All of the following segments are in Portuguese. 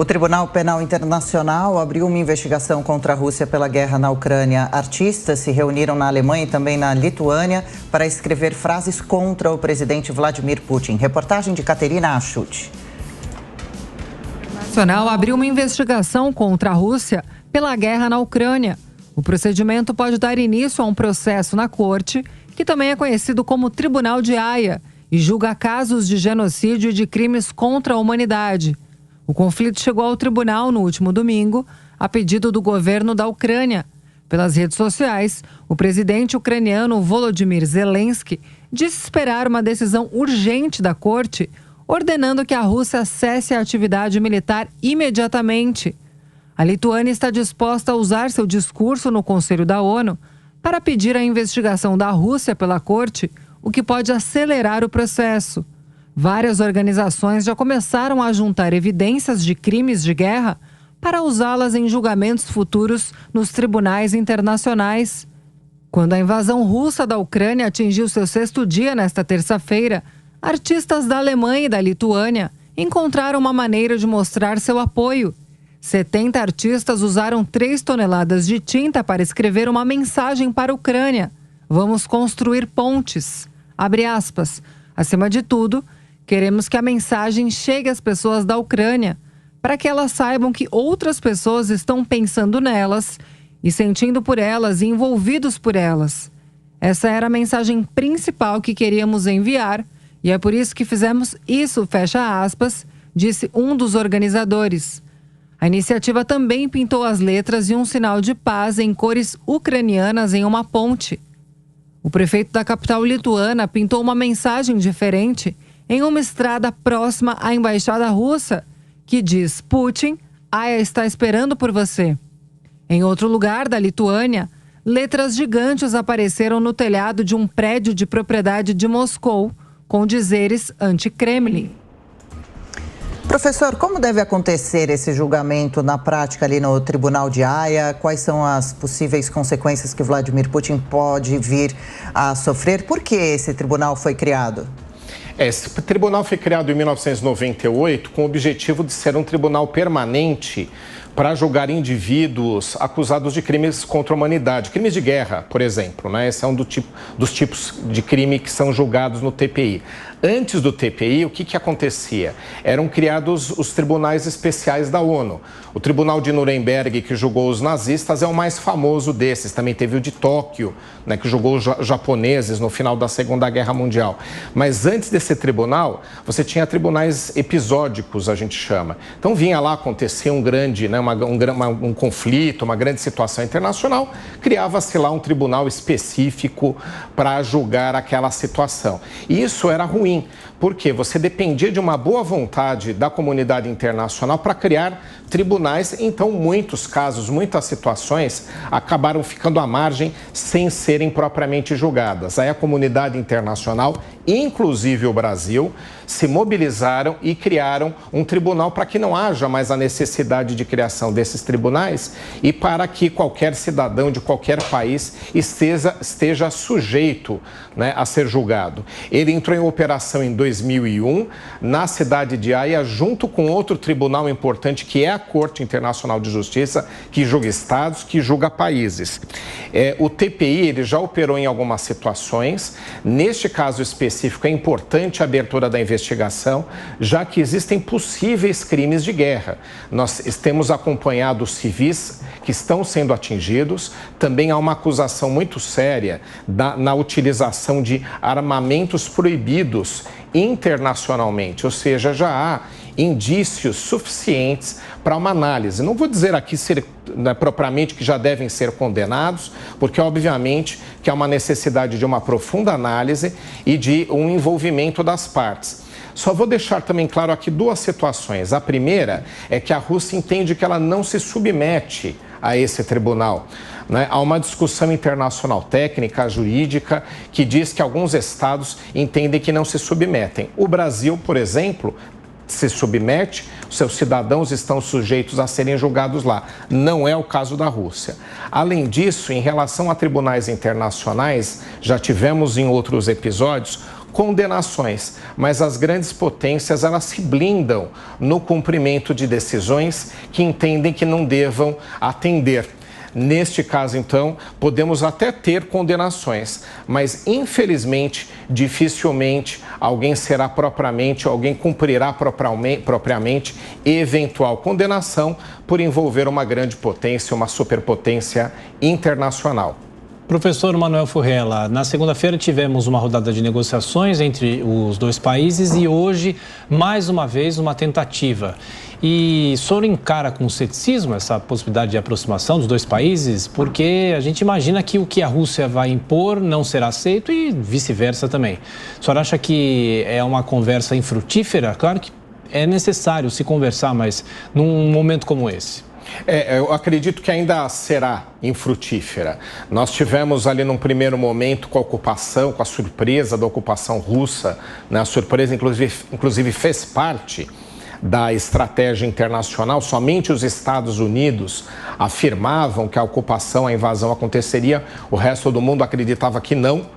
O Tribunal Penal Internacional abriu uma investigação contra a Rússia pela guerra na Ucrânia. Artistas se reuniram na Alemanha e também na Lituânia para escrever frases contra o presidente Vladimir Putin. Reportagem de Caterina Achuti. O Nacional abriu uma investigação contra a Rússia pela guerra na Ucrânia. O procedimento pode dar início a um processo na corte, que também é conhecido como Tribunal de Haia, e julga casos de genocídio e de crimes contra a humanidade. O conflito chegou ao tribunal no último domingo, a pedido do governo da Ucrânia. Pelas redes sociais, o presidente ucraniano Volodymyr Zelensky disse esperar uma decisão urgente da corte, ordenando que a Rússia cesse a atividade militar imediatamente. A Lituânia está disposta a usar seu discurso no Conselho da ONU para pedir a investigação da Rússia pela corte, o que pode acelerar o processo. Várias organizações já começaram a juntar evidências de crimes de guerra para usá-las em julgamentos futuros nos tribunais internacionais. Quando a invasão russa da Ucrânia atingiu seu 6º dia nesta terça-feira, artistas da Alemanha e da Lituânia encontraram uma maneira de mostrar seu apoio. 70 artistas usaram 3 toneladas de tinta para escrever uma mensagem para a Ucrânia. Vamos construir pontes. Abre aspas. Acima de tudo, queremos que a mensagem chegue às pessoas da Ucrânia, para que elas saibam que outras pessoas estão pensando nelas e sentindo por elas e envolvidos por elas. Essa era a mensagem principal que queríamos enviar e é por isso que fizemos isso, fecha aspas, disse um dos organizadores. A iniciativa também pintou as letras e um sinal de paz em cores ucranianas em uma ponte. O prefeito da capital lituana pintou uma mensagem diferente em uma estrada próxima à embaixada russa, que diz: Putin, Haia está esperando por você. Em outro lugar da Lituânia, letras gigantes apareceram no telhado de um prédio de propriedade de Moscou, com dizeres anti-Kremlin. Professor, como deve acontecer esse julgamento na prática ali no Tribunal de Haia? Quais são as possíveis consequências que Vladimir Putin pode vir a sofrer? Por que esse tribunal foi criado? Esse tribunal foi criado em 1998 com o objetivo de ser um tribunal permanente para julgar indivíduos acusados de crimes contra a humanidade, crimes de guerra, por exemplo, né? Esse é um dos tipos de crime que são julgados no TPI. Antes do TPI, o que acontecia? Eram criados os tribunais especiais da ONU. O Tribunal de Nuremberg, que julgou os nazistas, é o mais famoso desses. Também teve o de Tóquio, né, que julgou os japoneses no final da Segunda Guerra Mundial. Mas antes desse tribunal, você tinha tribunais episódicos, a gente chama. Então vinha lá acontecer um grande, né, um conflito, uma grande situação internacional, criava-se lá um tribunal específico para julgar aquela situação. E isso era ruim, porque você dependia de uma boa vontade da comunidade internacional para criar tribunais, então muitos casos, muitas situações acabaram ficando à margem sem serem propriamente julgadas. Aí a comunidade internacional, inclusive o Brasil, se mobilizaram e criaram um tribunal para que não haja mais a necessidade de criação desses tribunais e para que qualquer cidadão de qualquer país esteja sujeito, né, a ser julgado. Ele entrou em operação em 2001 na cidade de Haia, junto com outro tribunal importante que é a Corte Internacional de Justiça, que julga estados, que julga países. O TPI ele já operou em algumas situações. Neste caso específico é importante a abertura da investigação, já que existem possíveis crimes de guerra. Nós temos acompanhado civis que estão sendo atingidos. Também há uma acusação muito séria na utilização de armamentos proibidos internacionalmente, ou seja, já há indícios suficientes para uma análise. Não vou dizer aqui propriamente que já devem ser condenados, porque obviamente que há uma necessidade de uma profunda análise e de um envolvimento das partes. Só vou deixar também claro aqui 2 situações. A primeira é que a Rússia entende que ela não se submete a esse tribunal. Né? Há uma discussão internacional técnica, jurídica, que diz que alguns estados entendem que não se submetem. O Brasil, por exemplo, se submete, seus cidadãos estão sujeitos a serem julgados lá. Não é o caso da Rússia. Além disso, em relação a tribunais internacionais, já tivemos em outros episódios condenações, mas as grandes potências elas se blindam no cumprimento de decisões que entendem que não devam atender. Neste caso, então, podemos até ter condenações, mas, infelizmente, dificilmente alguém cumprirá propriamente eventual condenação por envolver uma grande potência, uma superpotência internacional. Professor Manuel Furrella, na segunda-feira tivemos uma rodada de negociações entre os dois países e hoje, mais uma vez, uma tentativa. E o senhor encara com ceticismo essa possibilidade de aproximação dos dois países? Porque a gente imagina que o que a Rússia vai impor não será aceito e vice-versa também. O senhor acha que é uma conversa infrutífera? Claro que é necessário se conversar, mas num momento como esse. Eu acredito que ainda será infrutífera. Nós tivemos ali num primeiro momento com a ocupação, com a surpresa da ocupação russa, né? A surpresa inclusive fez parte da estratégia internacional. Somente os Estados Unidos afirmavam que a ocupação, a invasão aconteceria, o resto do mundo acreditava que não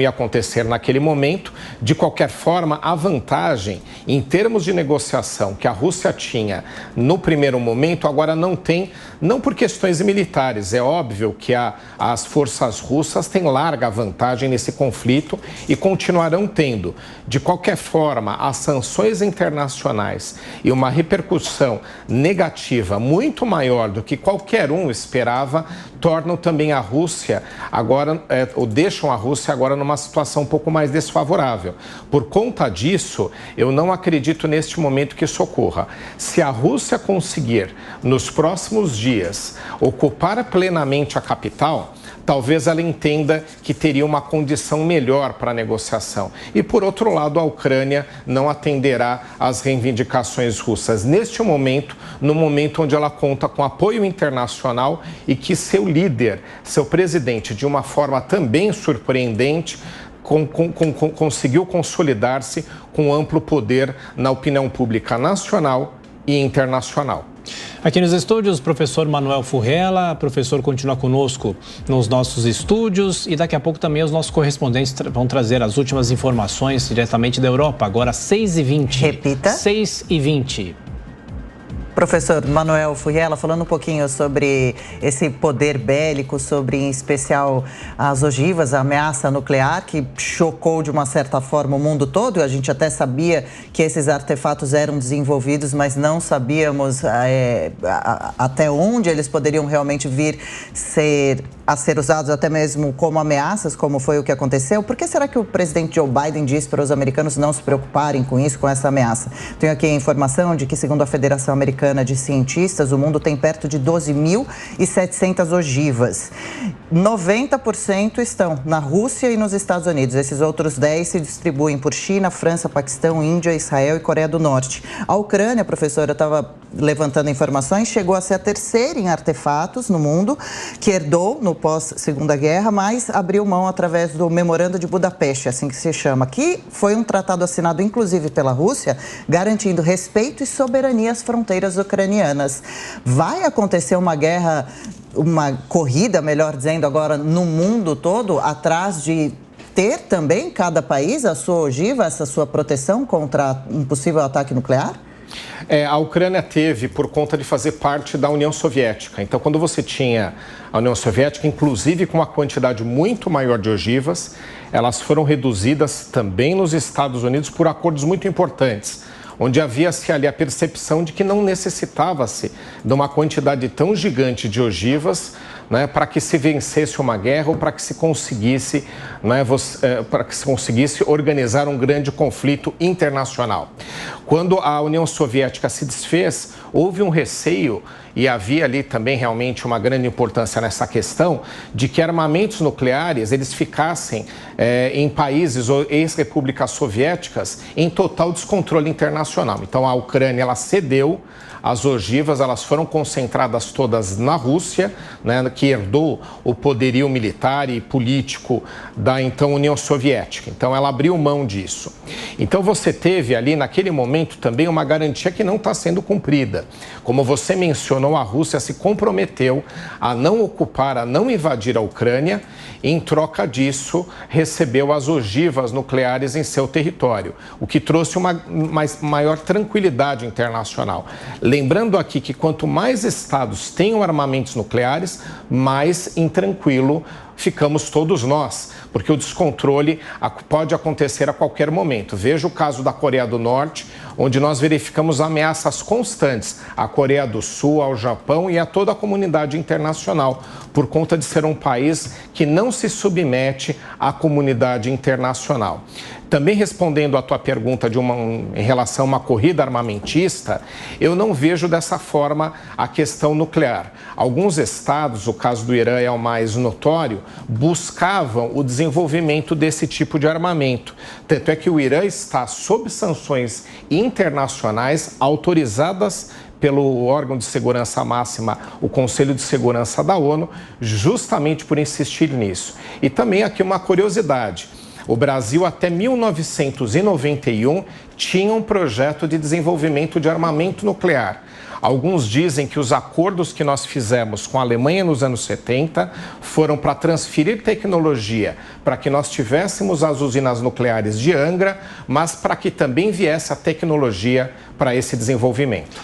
ia acontecer naquele momento. De qualquer forma, a vantagem em termos de negociação que a Rússia tinha no primeiro momento, agora não tem, não por questões militares. É óbvio que as forças russas têm larga vantagem nesse conflito e continuarão tendo. De qualquer forma, as sanções internacionais e uma repercussão negativa muito maior do que qualquer um esperava, tornam também a Rússia agora, ou deixam a Rússia agora numa situação um pouco mais desfavorável. Por conta disso, eu não acredito neste momento que isso ocorra. Se a Rússia conseguir, nos próximos dias, ocupar plenamente a capital, talvez ela entenda que teria uma condição melhor para a negociação. E, por outro lado, a Ucrânia não atenderá às reivindicações russas. Neste momento, no momento onde ela conta com apoio internacional e que seu líder, seu presidente, de uma forma também surpreendente, conseguiu consolidar-se com amplo poder na opinião pública nacional e internacional. Aqui nos estúdios, professor Manuel Furrella. Professor, continua conosco nos nossos estúdios e daqui a pouco também os nossos correspondentes vão trazer as últimas informações diretamente da Europa. Agora, 6h20. Repita. 6h20. Professor Manuel Furrella, falando um pouquinho sobre esse poder bélico, sobre em especial as ogivas, a ameaça nuclear que chocou de uma certa forma o mundo todo. A gente até sabia que esses artefatos eram desenvolvidos, mas não sabíamos até onde eles poderiam realmente vir a ser usados, até mesmo como ameaças, como foi o que aconteceu. Por que será que o presidente Joe Biden disse para os americanos não se preocuparem com isso, com essa ameaça? Tenho aqui a informação de que, segundo a Federação Americana de Cientistas, o mundo tem perto de 12.700 ogivas. 90% estão na Rússia e nos Estados Unidos. Esses outros 10 se distribuem por China, França, Paquistão, Índia, Israel e Coreia do Norte. A Ucrânia, professora, eu estava levantando informações, chegou a ser a terceira em artefatos no mundo, que herdou no pós-Segunda Guerra, mas abriu mão através do Memorando de Budapeste, assim que se chama, que foi um tratado assinado inclusive pela Rússia, garantindo respeito e soberania às fronteiras ucranianas. Vai acontecer uma guerra, uma corrida, melhor dizendo, agora no mundo todo, atrás de ter também cada país a sua ogiva, essa sua proteção contra um possível ataque nuclear? A Ucrânia teve por conta de fazer parte da União Soviética. Então, quando você tinha a União Soviética, inclusive com uma quantidade muito maior de ogivas, elas foram reduzidas também nos Estados Unidos por acordos muito importantes, onde havia-se ali a percepção de que não necessitava-se de uma quantidade tão gigante de ogivas, né, para que se vencesse uma guerra ou para que se conseguisse, né, organizar um grande conflito internacional. Quando a União Soviética se desfez, houve um receio, e havia ali também realmente uma grande importância nessa questão, de que armamentos nucleares eles ficassem em países ou ex-repúblicas soviéticas em total descontrole internacional. Então a Ucrânia ela cedeu. As ogivas elas foram concentradas todas na Rússia, né, que herdou o poderio militar e político da então União Soviética. Então ela abriu mão disso. Então você teve ali naquele momento também uma garantia que não está sendo cumprida. ajuda. Como você mencionou, a Rússia se comprometeu a não ocupar, a não invadir a Ucrânia. Em troca disso, recebeu as ogivas nucleares em seu território, o que trouxe uma maior tranquilidade internacional. Lembrando aqui que quanto mais estados tenham armamentos nucleares, mais intranquilo ficamos todos nós, porque o descontrole pode acontecer a qualquer momento. Veja o caso da Coreia do Norte, onde nós verificamos ameaças constantes à Coreia do Sul, ao Japão e a toda a comunidade internacional, por conta de ser um país que não se submete à comunidade internacional. Também respondendo à tua pergunta em relação a uma corrida armamentista, eu não vejo dessa forma a questão nuclear. Alguns estados, o caso do Irã é o mais notório, buscavam o desenvolvimento desse tipo de armamento. Tanto é que o Irã está sob sanções internacionais autorizadas pelo órgão de segurança máxima, o Conselho de Segurança da ONU, justamente por insistir nisso. E também aqui uma curiosidade. O Brasil, até 1991, tinha um projeto de desenvolvimento de armamento nuclear. Alguns dizem que os acordos que nós fizemos com a Alemanha nos anos 70 foram para transferir tecnologia, para que nós tivéssemos as usinas nucleares de Angra, mas para que também viesse a tecnologia para esse desenvolvimento.